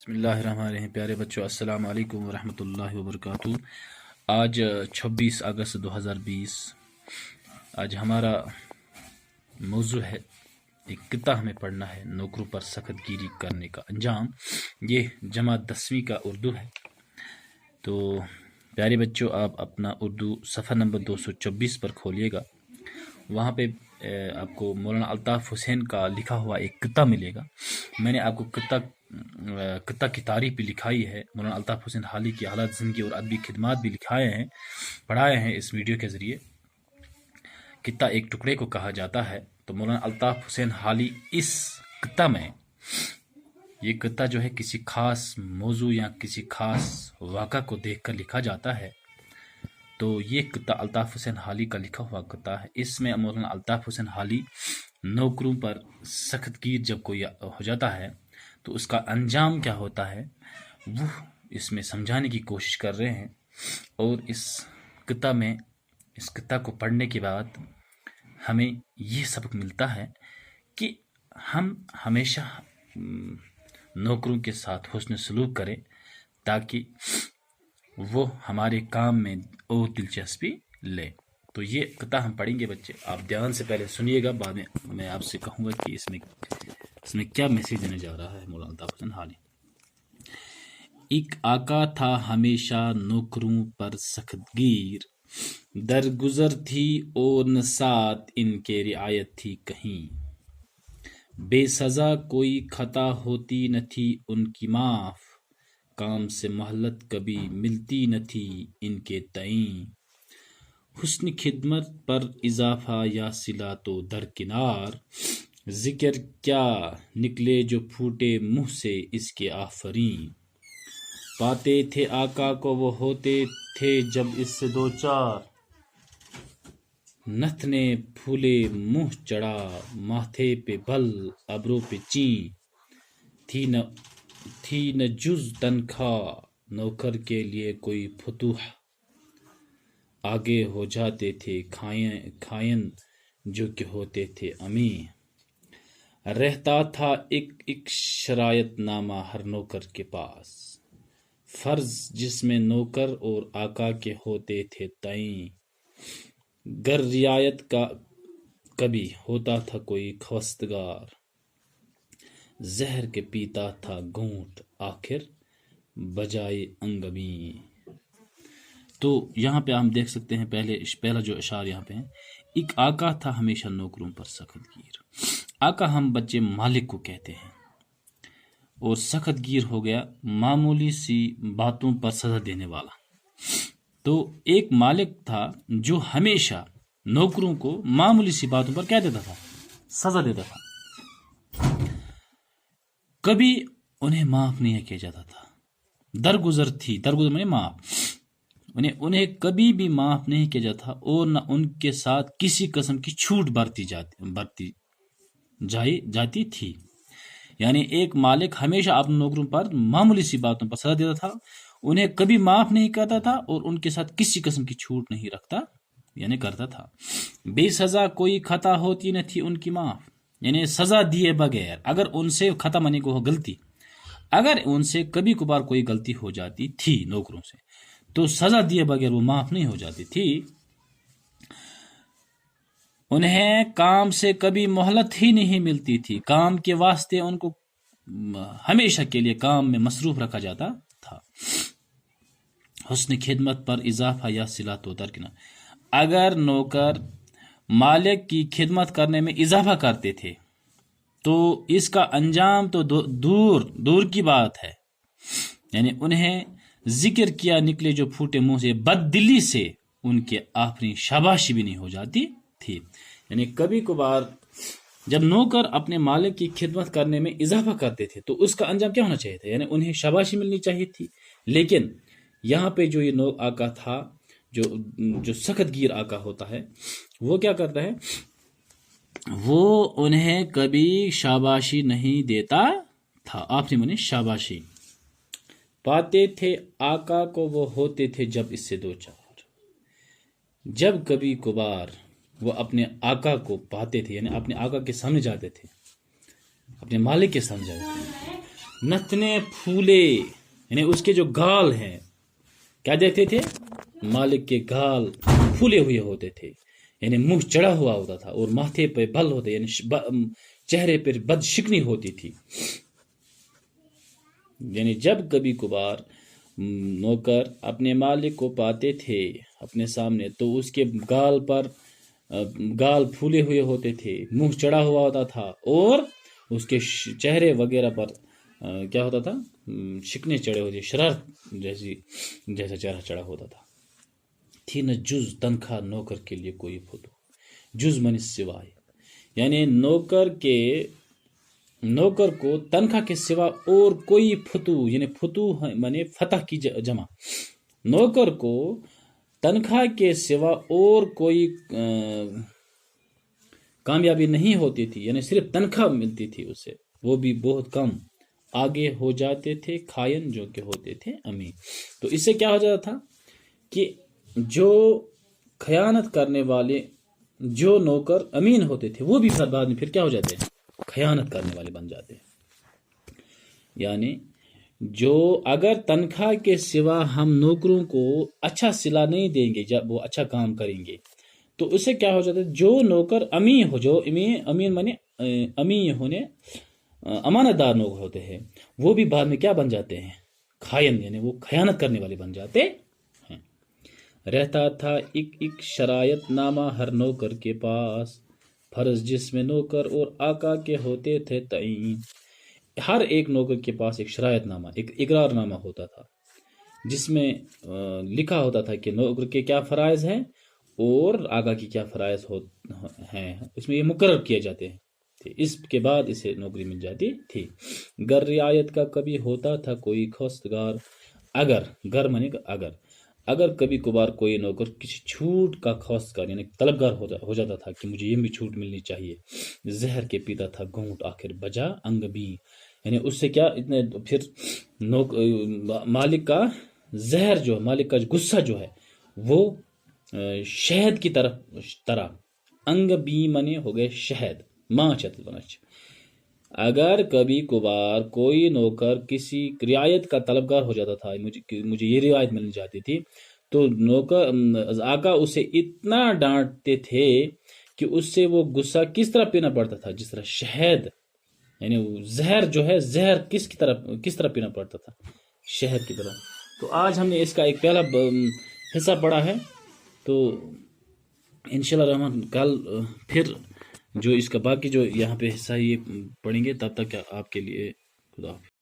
بسم اللہ الرحمن الرحیم۔ پیارے بچوں، السلام علیکم ورحمۃ اللہ وبرکاتہ۔ آج 26 اگست 2020۔ آج ہمارا موضوع ہے، ایک کتاب ہمیں پڑھنا ہے، نوکروں پر سخت گیری کرنے کا انجام۔ یہ جماعت 10ویں کا اردو ہے۔ تو پیارے بچوں، آپ اپنا اردو صفحہ نمبر 224 پر کھولیے گا۔ وہاں پہ آپ کو مولانا الطاف حسین کا لکھا ہوا ایک کتاب ملے گا۔ میں نے آپ کو کتاب کی تعریف بھی لکھائی ہے۔ مولانا الطاف حسین حالی کی حالات زندگی اور ادبی خدمات بھی لکھائے ہیں، پڑھائے ہیں اس ویڈیو کے ذریعے۔ کتاب ایک ٹکڑے کو کہا جاتا ہے۔ تو مولانا الطاف حسین حالی اس کتاب میں، یہ کتاب جو ہے کسی خاص موضوع یا کسی خاص واقعہ کو دیکھ کر لکھا جاتا ہے۔ تو یہ کتاب الطاف حسین حالی کا لکھا ہوا کتاب ہے۔ اس میں مولانا الطاف حسین حالی نوکروں پر سخت گیر جب کوئی ہو جاتا ہے تو اس کا انجام کیا ہوتا ہے، وہ اس میں سمجھانے کی کوشش کر رہے ہیں۔ اور اس کتاب کو پڑھنے کے بعد ہمیں یہ سبق ملتا ہے کہ ہم ہمیشہ نوکروں کے ساتھ حسن سلوک کریں تاکہ وہ ہمارے کام میں اور دلچسپی لے۔ تو یہ کتاب ہم پڑھیں گے بچے، آپ دھیان سے پہلے سنیے گا، بعد میں آپ سے کہوں گا کہ اس میں کیا میسیج دینے جا رہا ہے مولانا الطاف حسین حالی۔ ایک آقا تھا ہمیشہ نوکروں پر سخت گیر، درگزر تھی اور نہ ساتھ ان کے رعایت تھی کہیں، بے سزا کوئی خطا ہوتی نہ تھی ان کی معاف، کام سے مہلت کبھی ملتی نہ تھی ان کے تئیں، حسن خدمت پر اضافہ یا صلہ تو درکنار، ذکر کیا نکلے جو پھوٹے منہ سے اس کے آفرین، پاتے تھے آقا کو وہ ہوتے تھے جب اس سے دو چار، نتھنے پھولے منہ چڑھا ماتھے پہ بل ابروں پہ چین، تھی نہ جز تنخواہ نوکر کے لیے کوئی فتوح، آگے ہو جاتے تھے کھائن جو کہ ہوتے تھے امین، رہتا تھا ایک شرائط نامہ ہر نوکر کے پاس، فرض جس میں نوکر اور آقا کے ہوتے تھے تعین، گر رعایت کا کبھی ہوتا تھا کوئی خواستگار، زہر کے پیتا تھا گھونٹ آخر بجائے انگبین۔ تو یہاں پہ ہم دیکھ سکتے ہیں پہلا جو اشعار یہاں پہ ہے، ایک آقا تھا ہمیشہ نوکروں پر سخت گیر۔ آقا ہم بچے مالک کو کہتے ہیں، اور سخت گیر ہو گیا معمولی سی باتوں پر سزا دینے والا۔ تو ایک مالک تھا جو ہمیشہ نوکروں کو معمولی سی باتوں پر کیا دیتا تھا، سزا دیتا تھا، کبھی انہیں معاف نہیں کیا جاتا تھا۔ درگزر میں معاف، انہیں کبھی بھی معاف نہیں کیا جاتا، اور نہ ان کے ساتھ کسی قسم کی چھوٹ برتی جاتی تھی۔ یعنی ایک مالک ہمیشہ اپنے نوکروں پر معمولی سی باتوں پر سزا دیتا تھا، انہیں کبھی معاف نہیں کرتا تھا، اور ان کے ساتھ کسی قسم کی چھوٹ نہیں رکھتا یعنی کرتا تھا۔ بے سزا کوئی خطا ہوتی نہ تھی ان کی معاف، یعنی سزا دیے بغیر، اگر ان سے خطا منی کو غلطی، اگر ان سے کبھی کبھار کوئی غلطی ہو جاتی تھی نوکروں سے، تو سزا دیے بغیر وہ معاف نہیں ہو جاتی تھی۔ انہیں کام سے کبھی مہلت ہی نہیں ملتی تھی، کام کے واسطے ان کو ہمیشہ کے لیے کام میں مصروف رکھا جاتا تھا۔ حسن خدمت پر اضافہ یا صلہ تو درکنار، اگر نوکر مالک کی خدمت کرنے میں اضافہ کرتے تھے تو اس کا انجام تو دور کی بات ہے، یعنی انہیں ذکر کیا نکلے جو پھوٹے منہ سے، بد دلی سے ان کے آفرین شاباشی بھی نہیں ہو جاتی تھی۔ یعنی کبھی کبھار جب نوکر اپنے مالک کی خدمت کرنے میں اضافہ کرتے تھے تو اس کا انجام کیا ہونا چاہیے تھا، یعنی انہیں شاباشی ملنی چاہیے تھی۔ لیکن یہاں پہ جو یہ آقا تھا، جو سخت گیر آقا ہوتا ہے، وہ کیا کرتا ہے، وہ انہیں کبھی شاباشی نہیں دیتا تھا۔ آفرین منی شاباشی، پاتے تھے آقا کو وہ ہوتے تھے جب اس سے دو چار، جب کبھی کبھار وہ اپنے آقا کو پاتے تھے، یعنی اپنے آقا کے سامنے جاتے تھے، اپنے مالک کے سامنے جاتے تھے، نتنے پھولے یعنی اس کے جو گال ہیں کیا دیکھتے تھے؟ مالک کے گال پھولے ہوئے ہوتے تھے، یعنی منہ چڑھا ہوا ہوتا تھا، اور ماتھے پہ بل ہوتے یعنی چہرے پر بد شکنی ہوتی تھی. یعنی جب کبھی کبھار نوکر اپنے مالک کو پاتے تھے اپنے سامنے تو اس کے گال پر گال پھولے ہوئے ہوتے تھے، منہ چڑھا ہوا ہوتا تھا، اور اس کے چہرے وغیرہ پر کیا ہوتا تھا؟ شکنے چڑھے ہوتے، شرارت جیسا چہرہ چڑھا ہوتا تھا. تھی نہ جز تنخواہ نوکر کے لیے کوئی فتو، جز من سوائے، یعنی نوکر کو تنخواہ کے سوا اور کوئی فتو، یعنی فتو مانے فتح کی جمع، نوکر کو تنخواہ کے سوا اور کوئی کامیابی نہیں ہوتی تھی، یعنی صرف تنخواہ ملتی تھی اسے، وہ بھی بہت کم. آگے ہو جاتے تھے خائن جو کہ ہوتے تھے امین. تو اس سے کیا ہو جاتا تھا کہ جو خیانت کرنے والے جو نوکر امین ہوتے تھے وہ بھی بعد میں پھر کیا ہو جاتے ہیں؟ خیانت کرنے والے بن جاتے ہیں. یعنی جو اگر تنخواہ کے سوا ہم نوکروں کو اچھا صلہ نہیں دیں گے جب وہ اچھا کام کریں گے تو اس سے کیا ہو جاتا ہے؟ جو نوکر امین ہو، جو امین مانے امین ہونے امانت دار نوکر ہوتے ہیں، وہ بھی بعد میں کیا بن جاتے ہیں؟ خائن، یعنی وہ خیانت کرنے والے بن جاتے ہیں. رہتا تھا ایک شرائط نامہ ہر نوکر کے پاس، فرض جس میں نوکر اور آقا کے ہوتے تھے تعین. ہر ایک نوکر کے پاس ایک شرائط نامہ، ایک اقرار نامہ ہوتا تھا جس میں لکھا ہوتا تھا کہ نوکر کے کیا فرائض ہیں اور آقا کی کیا فرائض ہیں، اس میں یہ مقرر کیے جاتے ہیں. اس کے بعد اسے نوکری مل جاتی تھی. گر رعایت کا کبھی ہوتا تھا کوئی خواستگار، گر مانے اگر کبھی کبھار کوئی نوکر کسی چھوٹ کا خواستگار یعنی طلبگار ہو جاتا تھا کہ مجھے یہ بھی چھوٹ ملنی چاہیے، زہر کے پیتا تھا گھونٹ آخر بجا انگ بھی، یعنی اس سے کیا اتنے پھر مالک کا زہر جو مالک کا غصہ جو ہے وہ شہد کی طرح انگ بھی منے ہو گئے شہد ماچت بنچ. اگر کبھی کبھار کوئی نوکر کسی رعایت کا طلبگار ہو جاتا تھا، مجھے یہ رعایت ملنی چاہتی تھی، تو نوکر آقا اسے اتنا ڈانٹتے تھے کہ اس سے وہ غصہ کس طرح پینا پڑتا تھا؟ جس طرح شہد، یعنی زہر جو ہے، زہر کس طرح پینا پڑتا تھا؟ شہد کی طرح. تو آج ہم نے اس کا ایک پہلا حصہ پڑھا ہے، تو انشاءاللہ رحمان کل پھر جو اس کا باقی جو یہاں پہ حصہ یہ پڑھیں گے. تب تک آپ کے لیے خدا حافظ.